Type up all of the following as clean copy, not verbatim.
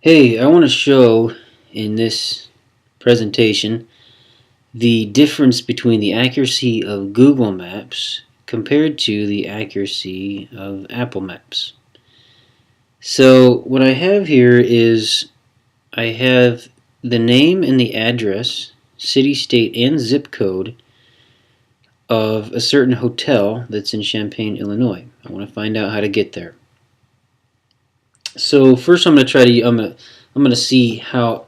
Hey, I want to show in this presentation the difference between the accuracy of Google Maps compared to the accuracy of Apple Maps. So what I have here is I have the name and the address, city, state, and zip code of a certain hotel that's in Champaign, Illinois. I want to find out how to get there. So first I'm going to see how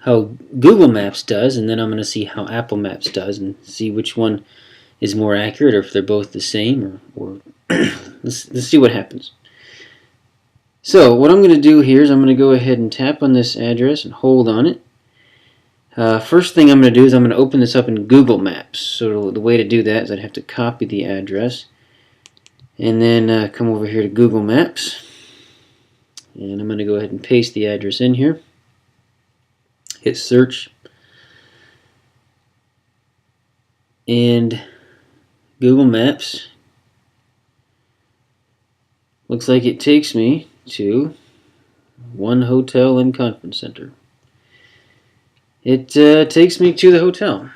Google Maps does, and then I'm going to see how Apple Maps does and see which one is more accurate, or if they're both the same, or let's see what happens. So what I'm going to do here is I'm going to go ahead and tap on this address and hold on it. First thing I'm going to do is I'm going to open this up in Google Maps. So the way to do that is I'd have to copy the address and then come over here to Google Maps, and I'm going to go ahead and paste the address in here. Hit search, and Google Maps looks like it takes me to one hotel and conference center. It takes me to the hotel,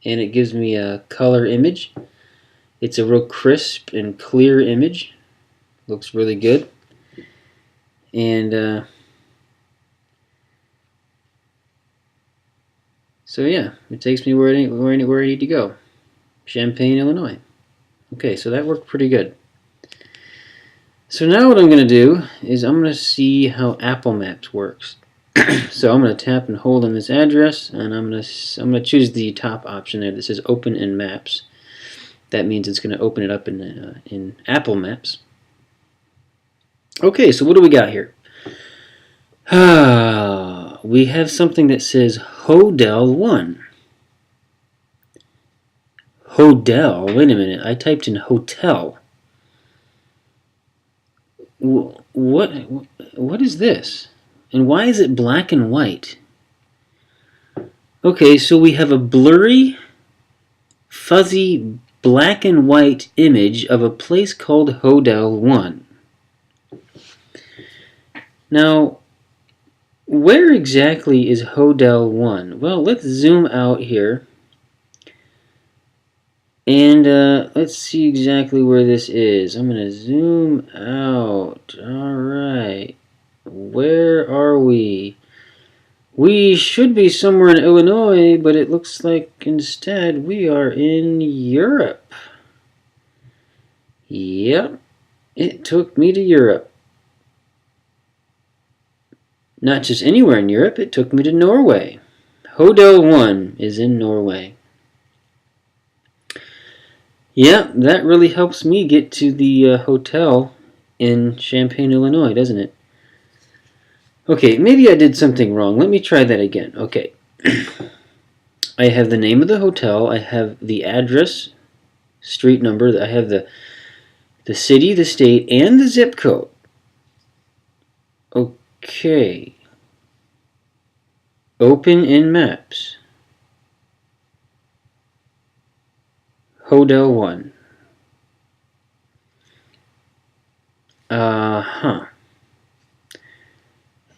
and it gives me a color image. It's a real crisp and clear image. Looks really good. And so yeah, it takes me where I need to go. Champaign, Illinois. Okay, so that worked pretty good. So now what I'm going to do is I'm going to see how Apple Maps works. So I'm going to tap and hold on this address, and I'm going to choose the top option there that says Open in Maps. That means it's going to open it up in Apple Maps. Okay, so what do we got here? We have something that says Hodel 1. Hodel? Wait a minute, I typed in hotel. What is this? And why is it black and white? Okay, so we have a blurry, fuzzy, black and white image of a place called Hodel 1. Now, where exactly is Hodel 1? Well, let's zoom out here, and let's see exactly where this is. I'm going to zoom out. Alright, where are we? We should be somewhere in Illinois, but it looks like instead we are in Europe. Yep, it took me to Europe. Not just anywhere in Europe, it took me to Norway. Hodel 1 is in Norway. Yeah, that really helps me get to the hotel in Champaign, Illinois, doesn't it? Okay, maybe I did something wrong. Let me try that again. Okay. I have the name of the hotel, I have the address, street number, I have the city, the state, and the zip code. Okay. Open in Maps. Hodel 1.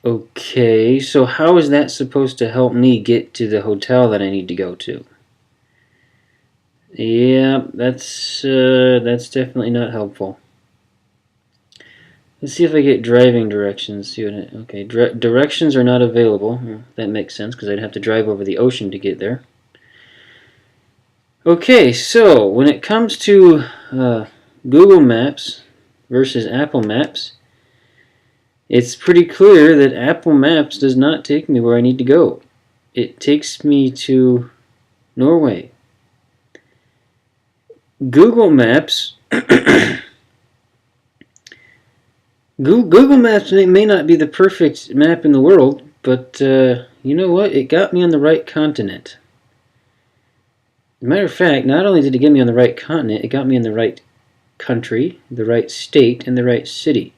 Okay, so how is that supposed to help me get to the hotel that I need to go to? Yeah, that's definitely not helpful. Let's see if I get driving directions. See what okay, directions are not available. Well, that makes sense because I'd have to drive over the ocean to get there. Okay, so when it comes to Google Maps versus Apple Maps, it's pretty clear that Apple Maps does not take me where I need to go. It takes me to Norway. Google Maps Google Maps may not be the perfect map in the world, but you know what? It got me on the right continent. As a matter of fact, not only did it get me on the right continent, it got me in the right country, the right state, and the right city.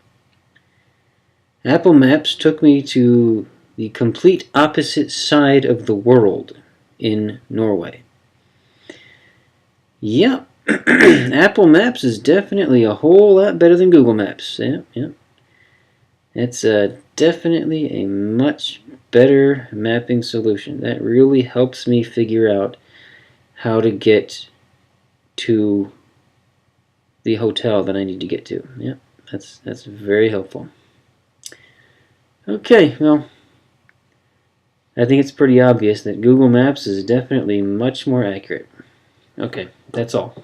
Apple Maps took me to the complete opposite side of the world in Norway. Yep, Apple Maps is definitely a whole lot better than Google Maps. Yeah. It's definitely a much better mapping solution. That really helps me figure out how to get to the hotel that I need to get to. Yeah, that's very helpful. Okay, well, I think it's pretty obvious that Google Maps is definitely much more accurate. Okay, that's all.